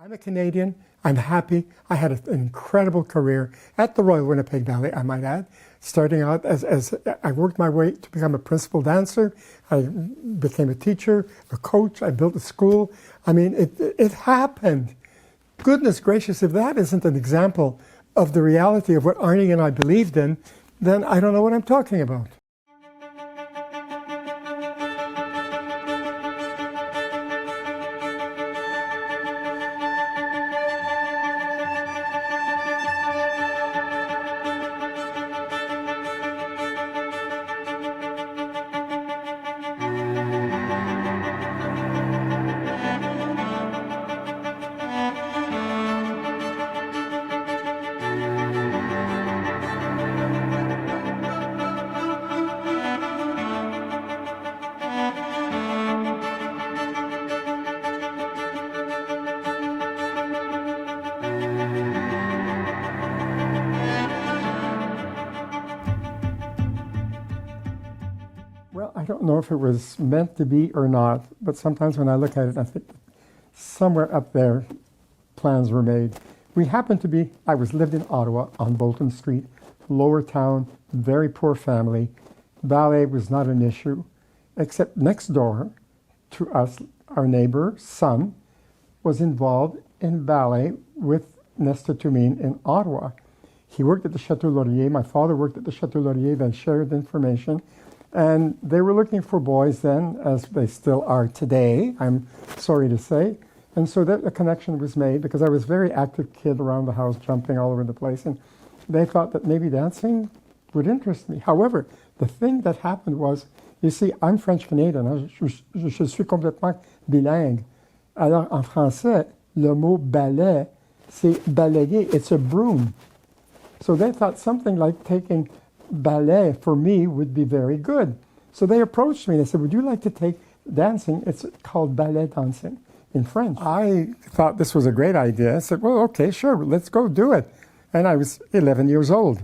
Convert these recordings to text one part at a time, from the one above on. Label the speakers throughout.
Speaker 1: I'm a Canadian. I'm happy. I had an incredible career at the Royal Winnipeg Ballet, I might add. Starting out as I worked my way to become a principal dancer. I became a teacher, a coach. I built a school. I mean, it happened. Goodness gracious, if that isn't an example of the reality of what Arnie and I believed in, then I don't know what I'm talking about. Well, I don't know if it was meant to be or not, but sometimes when I look at it, I think somewhere up there plans were made. We happened to be, lived in Ottawa on Bolton Street, lower town, very poor family. Ballet was not an issue, except next door to us, our neighbor's son was involved in ballet with Nesta Tumine in Ottawa. He worked at the Chateau Laurier. My father worked at the Chateau Laurier. They shared information. And they were looking for boys then, as they still are today, I'm sorry to say. And so that a connection was made because I was a very active kid around the house, jumping all over the place. And they thought that maybe dancing would interest me. However, the thing that happened was, you see, I'm French-Canadian. Je suis complètement bilingue. Alors, en français, le mot ballet, c'est balayer. It's a broom. So they thought something like taking ballet for me would be very good. So they approached me and they said, would you like to take dancing? It's called ballet dancing in French. I thought this was a great idea. I said, well, okay, sure, let's go do it. And I was 11 years old.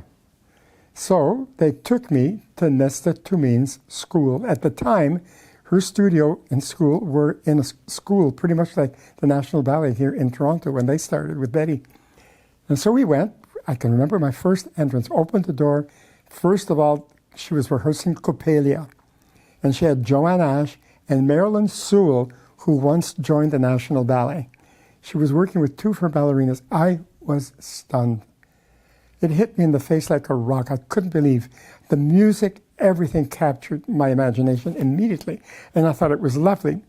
Speaker 1: So they took me to Nesta Tumine's school. At the time, her studio and school were in a school pretty much like the National Ballet here in Toronto when they started with Betty. And so we went. I can remember my first entrance, opened the door. First of all, she was rehearsing Coppelia, and she had Joanne Ash and Marilyn Sewell, who once joined the National Ballet. She was working with two of her ballerinas. I was stunned. It hit me in the face like a rock. I couldn't believe the music, everything captured my imagination immediately, and I thought it was lovely.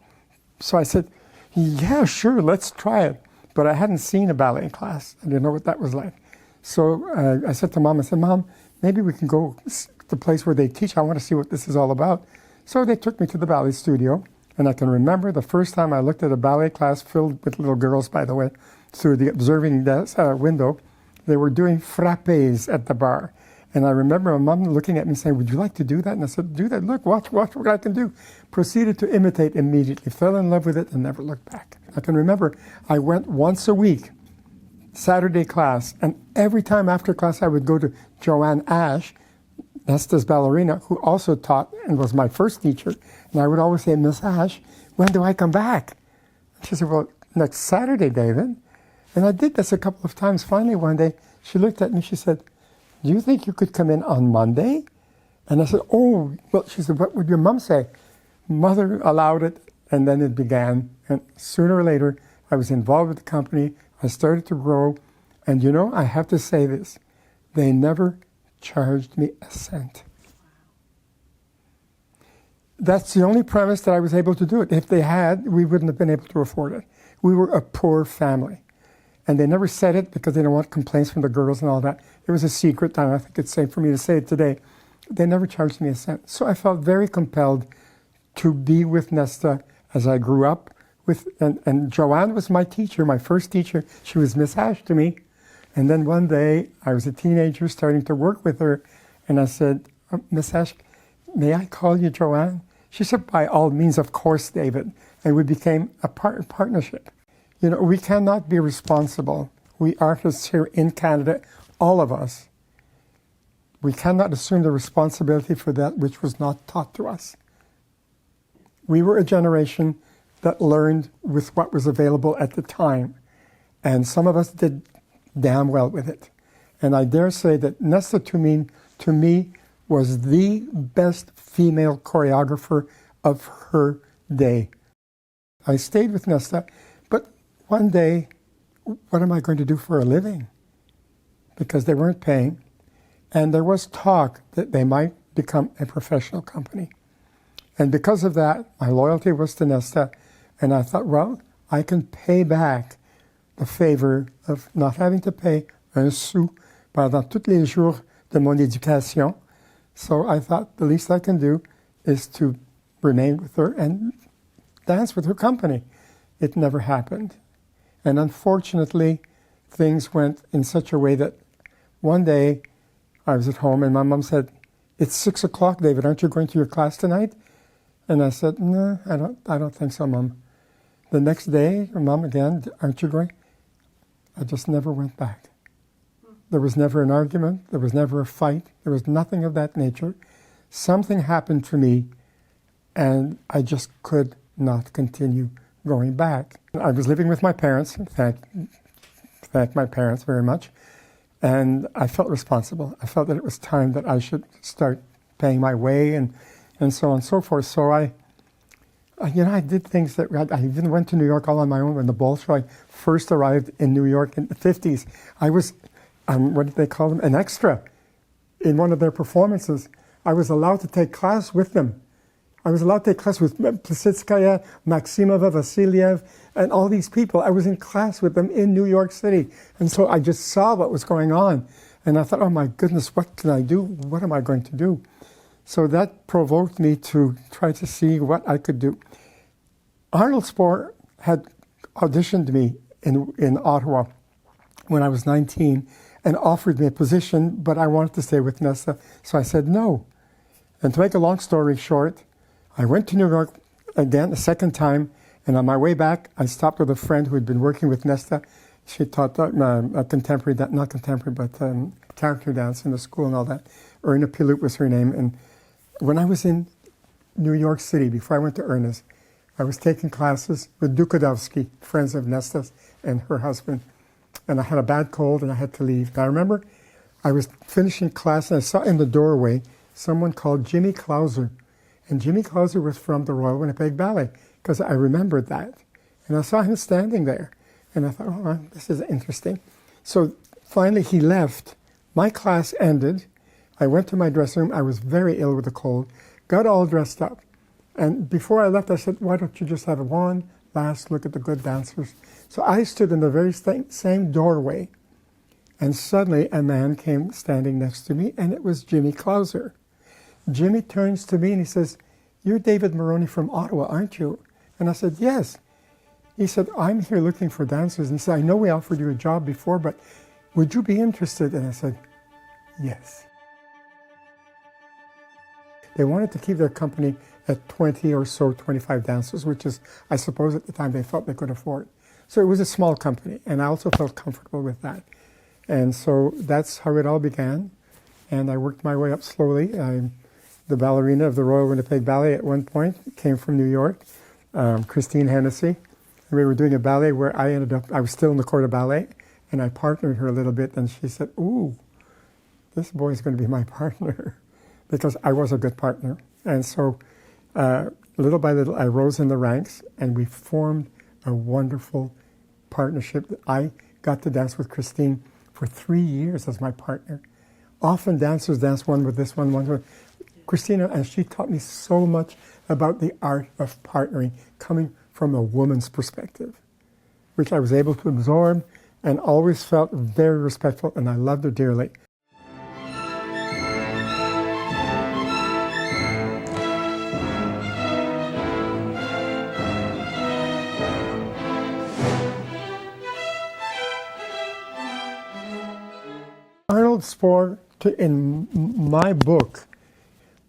Speaker 1: So I said, yeah, sure, let's try it. But I hadn't seen a ballet class. I didn't know what that was like. So I said to Mom, Mom, maybe we can go to the place where they teach. I want to see what this is all about. So they took me to the ballet studio. And I can remember the first time I looked at a ballet class filled with little girls, by the way, through the observing window. They were doing frappes at the bar. And I remember my mom looking at me saying, would you like to do that? And I said, do that. Look, watch what I can do. Proceeded to imitate immediately. Fell in love with it and never looked back. I can remember I went once a week, Saturday class, and every time after class I would go to Joanne Ash, Nesta's ballerina, who also taught and was my first teacher, and I would always say, Miss Ash, when do I come back? She said, well, next Saturday, David. And I did this a couple of times. Finally, one day, she looked at me, she said, do you think you could come in on Monday? And I said, oh, well, she said, what would your mom say? Mother allowed it, and then it began. And sooner or later, I was involved with the company. I started to grow, and you know, I have to say this, they never charged me a cent. That's the only premise that I was able to do it. If they had, we wouldn't have been able to afford it. We were a poor family. And they never said it because they didn't want complaints from the girls and all that. It was a secret, and I think it's safe for me to say it today. They never charged me a cent. So I felt very compelled to be with Nesta as I grew up. And Joanne was my teacher, my first teacher. She was Miss Ash to me. And then one day, I was a teenager starting to work with her, and I said, Miss Ash, may I call you Joanne? She said, by all means, of course, David. And we became a partnership. You know, we cannot be responsible. We artists here in Canada, all of us, we cannot assume the responsibility for that which was not taught to us. We were a generation that learned with what was available at the time. And some of us did damn well with it. And I dare say that Nesta to me was the best female choreographer of her day. I stayed with Nesta, but one day, what am I going to do for a living? Because they weren't paying. And there was talk that they might become a professional company. And because of that, my loyalty was to Nesta. And I thought, well, I can pay back the favor of not having to pay un sou pendant tous les jours de mon éducation. So I thought the least I can do is to remain with her and dance with her company. It never happened. And unfortunately, things went in such a way that one day I was at home and my mom said, "It's 6 o'clock, David, aren't you going to your class tonight?" And I said, "No, I don't think so, Mom." The next day, Mom again, "Aren't you going?" I just never went back. There was never an argument. There was never a fight. There was nothing of that nature. Something happened to me, and I just could not continue going back. I was living with my parents. Thank my parents very much. And I felt responsible. I felt that it was time that I should start paying my way and so on and so forth. So I did things that, I even went to New York all on my own when the Bolshoi first arrived in New York in the 50s. I was, what did they call them? An extra in one of their performances. I was allowed to take class with them. I was allowed to take class with Plisitskaya, Maximova, Vasiliev, and all these people. I was in class with them in New York City. And so I just saw what was going on. And I thought, oh my goodness, what can I do? What am I going to do? So that provoked me to try to see what I could do. Arnold Spohr had auditioned me in Ottawa when I was 19 and offered me a position, but I wanted to stay with Nesta, so I said no. And to make a long story short, I went to New York again a second time, and on my way back, I stopped with a friend who had been working with Nesta. She taught contemporary, not contemporary, but character dance in the school and all that. Erna Pilut was her name. And when I was in New York City, before I went to Erna's, I was taking classes with Dukadovsky, friends of Nesta's and her husband. And I had a bad cold and I had to leave. And I remember I was finishing class and I saw in the doorway someone called Jimmy Clauser. And Jimmy Clauser was from the Royal Winnipeg Ballet, because I remembered that. And I saw him standing there. And I thought, oh, this is interesting. So finally he left. My class ended. I went to my dressing room. I was very ill with a cold, got all dressed up. And before I left, I said, why don't you just have one last look at the good dancers? So I stood in the very same doorway. And suddenly a man came standing next to me, and it was Jimmy Clauser. Jimmy turns to me and he says, "You're David Moroni from Ottawa, aren't you?" And I said, "Yes." He said, "I'm here looking for dancers." And he said, "I know we offered you a job before, but would you be interested?" And I said, "Yes." They wanted to keep their company at 20 or so, 25 dancers, which is, I suppose at the time they felt they could afford. So it was a small company, and I also felt comfortable with that. And so that's how it all began. And I worked my way up slowly. The ballerina of the Royal Winnipeg Ballet at one point came from New York, Christine Hennessy. And we were doing a ballet where I was still in the Corps de Ballet, and I partnered her a little bit, and she said, "Ooh, this boy's going to be my partner," because I was a good partner. And so little by little, I rose in the ranks, and we formed a wonderful partnership. I got to dance with Christine for 3 years as my partner. Often dancers dance one with this one with Christina, and she taught me so much about the art of partnering, coming from a woman's perspective, which I was able to absorb and always felt very respectful, and I loved her dearly. Arnold Spohr, in my book,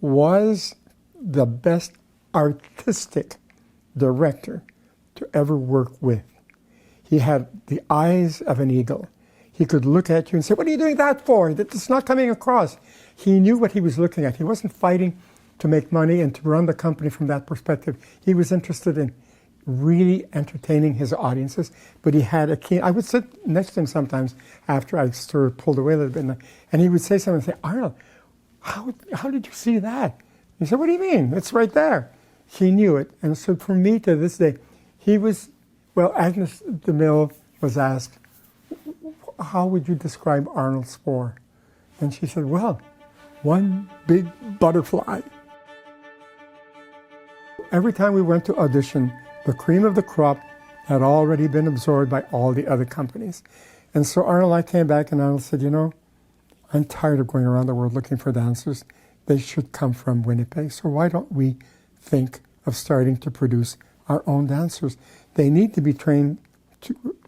Speaker 1: was the best artistic director to ever work with. He had the eyes of an eagle. He could look at you and say, "What are you doing that for? It's not coming across." He knew what he was looking at. He wasn't fighting to make money and to run the company from that perspective. He was interested in really entertaining his audiences, but he had a keen. I would sit next to him sometimes after I sort of pulled away a little bit, and he would say something and say, Arnold, how did you see that? He said, what do you mean? It's right there. He knew it. And so for me to this day, he was, well, Agnes DeMille was asked, how would you describe Arnold Spohr? And she said, well, one big butterfly. Every time we went to audition, the cream of the crop had already been absorbed by all the other companies. And so Arnold and I came back, and Arnold said, you know, I'm tired of going around the world looking for dancers. They should come from Winnipeg. So why don't we think of starting to produce our own dancers? They need to be trained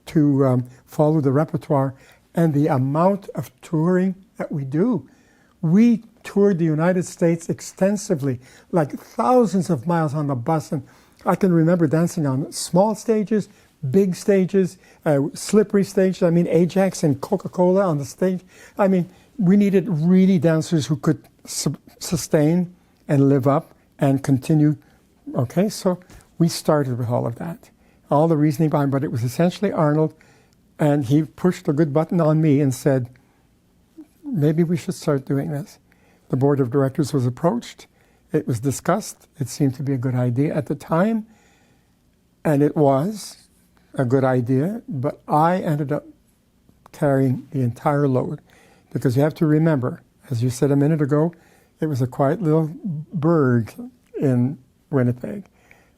Speaker 1: to follow the repertoire and the amount of touring that we do. We toured the United States extensively, like thousands of miles on the bus. And I can remember dancing on small stages, big stages, slippery stages. I mean, Ajax and Coca-Cola on the stage. I mean, we needed really dancers who could sustain and live up and continue. Okay, so we started with all of that. All the reasoning behind, but it was essentially Arnold, and he pushed a good button on me and said, maybe we should start doing this. The board of directors was approached. It was discussed. It seemed to be a good idea at the time, and it was a good idea, but I ended up carrying the entire load, because you have to remember, as you said a minute ago, it was a quiet little burg in Winnipeg.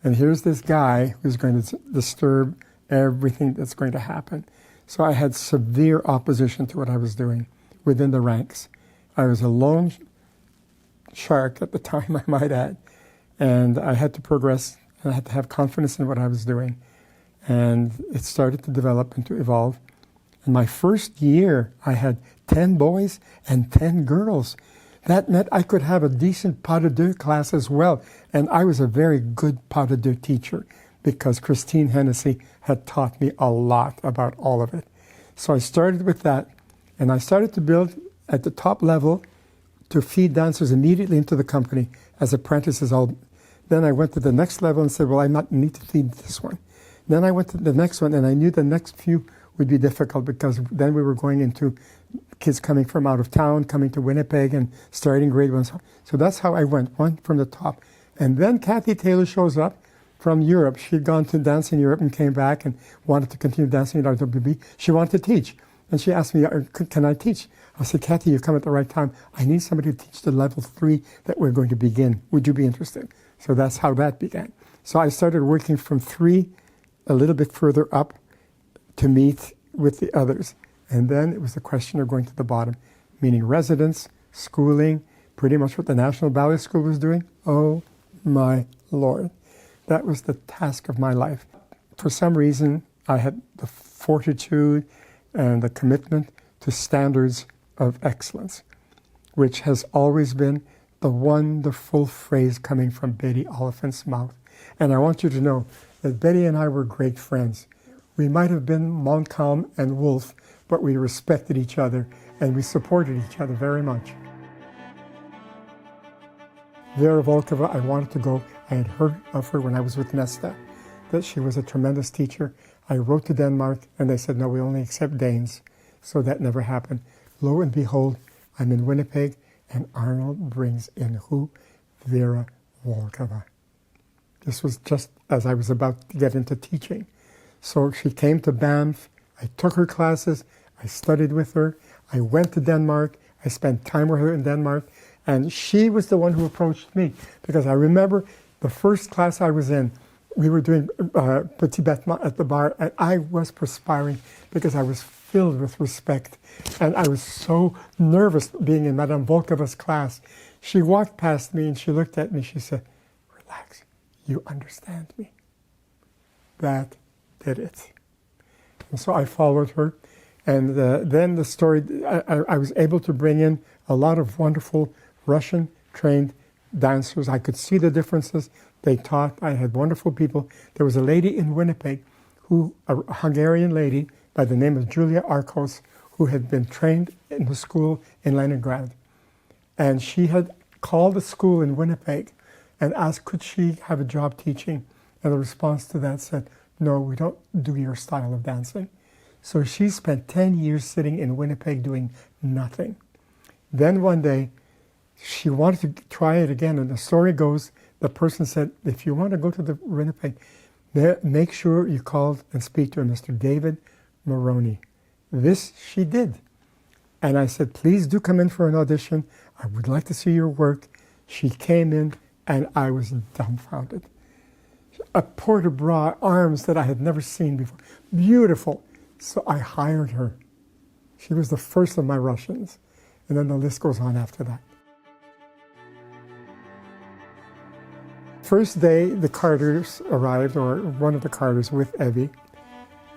Speaker 1: And here's this guy who's going to disturb everything that's going to happen. So I had severe opposition to what I was doing within the ranks. I was a lone shark at the time, I might add. And I had to progress, and I had to have confidence in what I was doing. And it started to develop and to evolve. In my first year, I had 10 boys and 10 girls. That meant I could have a decent pas de deux class as well. And I was a very good pas de deux teacher, because Christine Hennessy had taught me a lot about all of it. So I started with that, and I started to build at the top level to feed dancers immediately into the company as apprentices. Then I went to the next level and said, well, I need to feed this one. Then I went to the next one, and I knew the next few would be difficult, because then we were going into kids coming from out of town, coming to Winnipeg and starting grade one. So that's how I went, one from the top. And then Kathy Taylor shows up from Europe. She'd gone to dance in Europe and came back and wanted to continue dancing at RWB. She wanted to teach. And she asked me, can I teach? I said, Kathy, you've come at the right time. I need somebody to teach the level 3 that we're going to begin. Would you be interested? So that's how that began. So I started working from 3 a little bit further up to meet with the others. And then it was the question of going to the bottom, meaning residence, schooling, pretty much what the National Ballet School was doing. Oh my Lord. That was the task of my life. For some reason, I had the fortitude and the commitment to standards of excellence, which has always been the wonderful phrase coming from Betty Oliphant's mouth. And I want you to know that Betty and I were great friends. We might have been Montcalm and Wolfe, but we respected each other and we supported each other very much. Vera Volkova, I wanted to go. I had heard of her when I was with Nesta, that she was a tremendous teacher. I wrote to Denmark, and they said, no, we only accept Danes. So that never happened. Lo and behold, I'm in Winnipeg, and Arnold brings in who? Vera Volkova. This was just as I was about to get into teaching. So she came to Banff. I took her classes. I studied with her. I went to Denmark. I spent time with her in Denmark. And she was the one who approached me, because I remember the first class I was in, we were doing Petit Bêtement at the bar, and I was perspiring because I was filled with respect. And I was so nervous being in Madame Volkova's class. She walked past me and she looked at me. She said, relax, you understand me. That did it. And so I followed her. And then the story, I was able to bring in a lot of wonderful Russian-trained dancers. I could see the differences. They taught. I had wonderful people. There was a lady in Winnipeg, a Hungarian lady by the name of Julia Arkos, who had been trained in the school in Leningrad. And she had called the school in Winnipeg and asked, could she have a job teaching? And the response to that said, no, we don't do your style of dancing. So she spent 10 years sitting in Winnipeg doing nothing. Then one day, she wanted to try it again. And the story goes, the person said, if you want to go to the Winnipeg, make sure you call and speak to Mr. David Moroni. This she did. And I said, please do come in for an audition. I would like to see your work. She came in and I was dumbfounded. A port de bras, arms that I had never seen before. Beautiful. So I hired her. She was the first of my Russians. And then the list goes on after that. First day, the Carters arrived, or one of the Carters with Evie,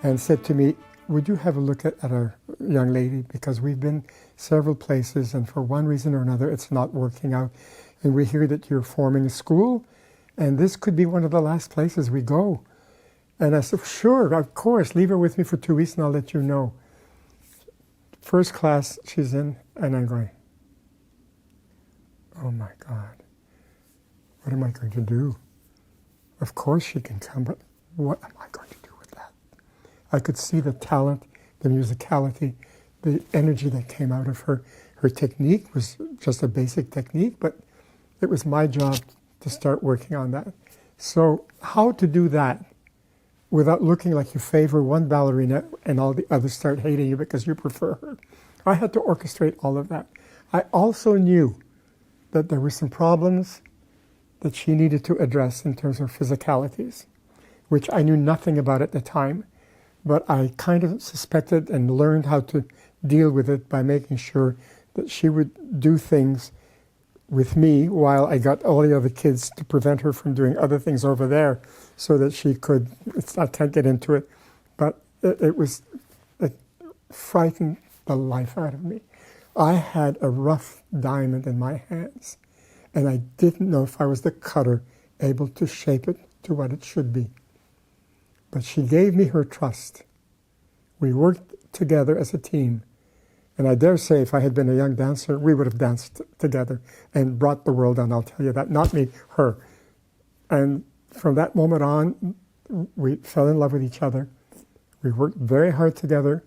Speaker 1: and said to me, would you have a look at our young lady? Because we've been several places, and for one reason or another, it's not working out. And we hear that you're forming a school, and this could be one of the last places we go. And I said, sure, of course, leave her with me for 2 weeks and I'll let you know. First class she's in, and I'm going, oh my God, what am I going to do? Of course she can come, but what am I going to do with that? I could see the talent, the musicality, the energy that came out of her. Her technique was just a basic technique, but it was my job to start working on that. So how to do that without looking like you favor one ballerina and all the others start hating you because you prefer her? I had to orchestrate all of that. I also knew that there were some problems that she needed to address in terms of physicalities, which I knew nothing about at the time, but I kind of suspected and learned how to deal with it by making sure that she would do things with me while I got all the other kids to prevent her from doing other things over there so that she could, I can't get into it, but it frightened the life out of me. I had a rough diamond in my hands, and I didn't know if I was the cutter able to shape it to what it should be. But she gave me her trust. We worked together as a team. And I dare say if I had been a young dancer, we would have danced together and brought the world down, I'll tell you that. Not me, her. And from that moment on, we fell in love with each other. We worked very hard together.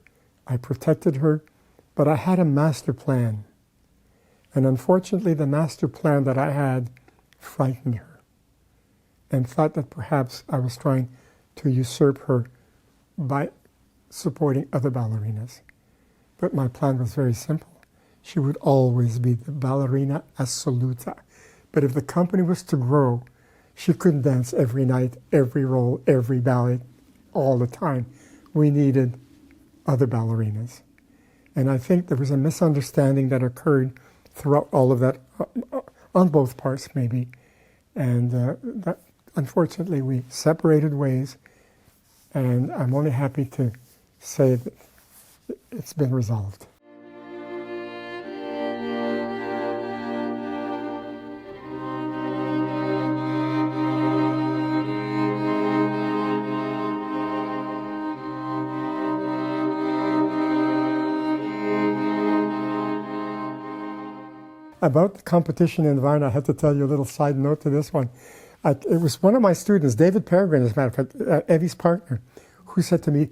Speaker 1: I protected her, but I had a master plan. And unfortunately, the master plan that I had frightened her and thought that perhaps I was trying to usurp her by supporting other ballerinas. But my plan was very simple. She would always be the ballerina assoluta. But if the company was to grow, she couldn't dance every night, every role, every ballet, all the time. We needed other ballerinas. And I think there was a misunderstanding that occurred throughout all of that, on both parts maybe. And that, unfortunately, we separated ways. And I'm only happy to say that it's been resolved. About the competition in Varna, I have to tell you a little side note to this one. It was one of my students, David Peregrine, as a matter of fact, Evie's partner, who said to me,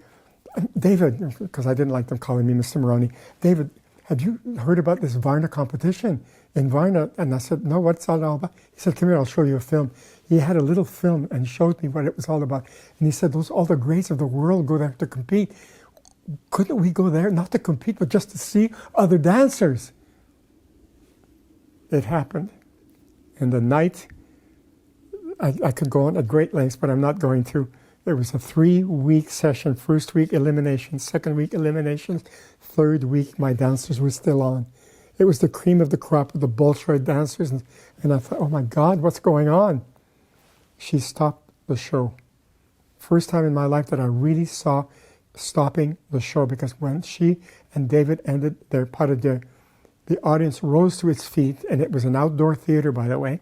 Speaker 1: David, because I didn't like them calling me Mr. Moroni, David, have you heard about this Varna competition in Varna? And I said, no, what's that all about? He said, come here, I'll show you a film. He had a little film and showed me what it was all about. And he said, all the greats of the world go there to compete. Couldn't we go there, not to compete, but just to see other dancers? It happened. And the night, I could go on at great lengths, but I'm not going to. There was a 3-week session, first week eliminations, second week eliminations, third week my dancers were still on. It was the cream of the crop of the Bolshoi dancers, and I thought, oh my God, what's going on? She stopped the show. First time in my life that I really saw stopping the show, because when she and David ended their pas de deux, the audience rose to its feet, and it was an outdoor theater, by the way,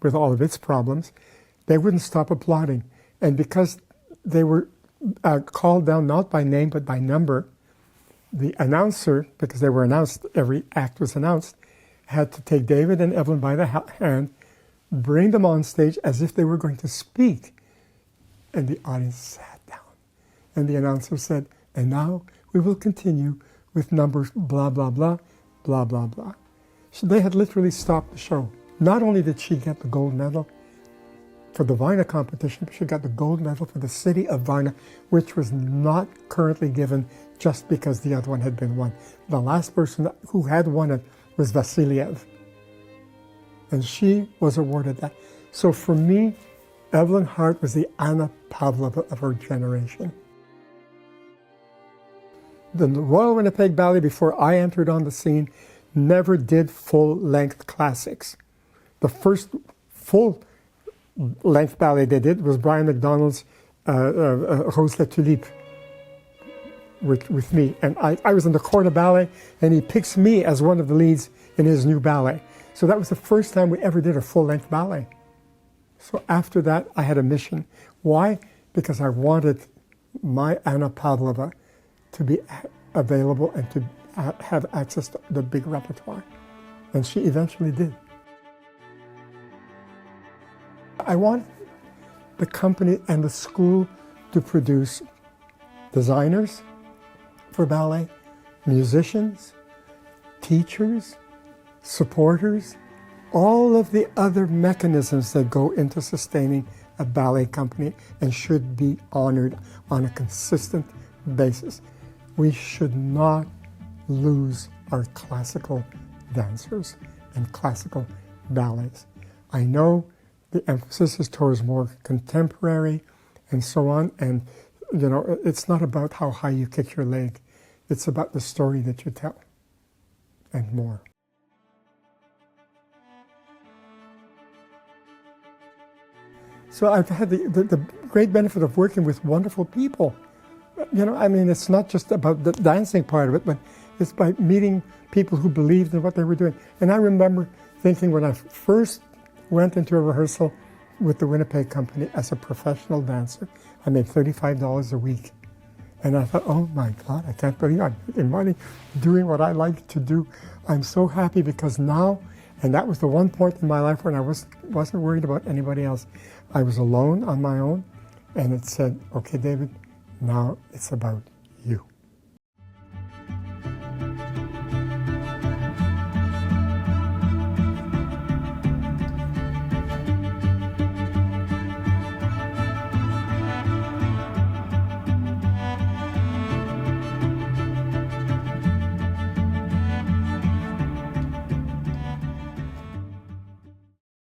Speaker 1: with all of its problems. They wouldn't stop applauding. And because they were called down not by name but by number, the announcer, because they were announced, every act was announced, had to take David and Evelyn by the hand, bring them on stage as if they were going to speak. And the audience sat down. And the announcer said, and now we will continue with numbers blah, blah, blah, blah, blah, blah. So they had literally stopped the show. Not only did she get the gold medal for the Varna competition, but she got the gold medal for the city of Varna, which was not currently given just because the other one had been won. The last person who had won it was Vasiliev. And she was awarded that. So for me, Evelyn Hart was the Anna Pavlova of her generation. The Royal Winnipeg Ballet, before I entered on the scene, never did full-length classics. The first full-length ballet they did was Brian MacDonald's Rose la Tulipe with me. And I was in the corps de ballet, and he picks me as one of the leads in his new ballet. So that was the first time we ever did a full-length ballet. So after that, I had a mission. Why? Because I wanted my Anna Pavlova to be available and to have access to the big repertoire. And she eventually did. I want the company and the school to produce designers for ballet, musicians, teachers, supporters, all of the other mechanisms that go into sustaining a ballet company and should be honored on a consistent basis. We should not lose our classical dancers and classical ballets. I know the emphasis is towards more contemporary and so on, and you know, it's not about how high you kick your leg. It's about the story that you tell and more. So I've had the great benefit of working with wonderful people. You know, I mean, it's not just about the dancing part of it, but it's by meeting people who believed in what they were doing. And I remember thinking when I first went into a rehearsal with the Winnipeg Company as a professional dancer, I made $35 a week. And I thought, oh my God, I can't believe I'm making money doing what I like to do. I'm so happy because now, and that was the one point in my life when I wasn't worried about anybody else. I was alone on my own, and it said, okay, David, now it's about you.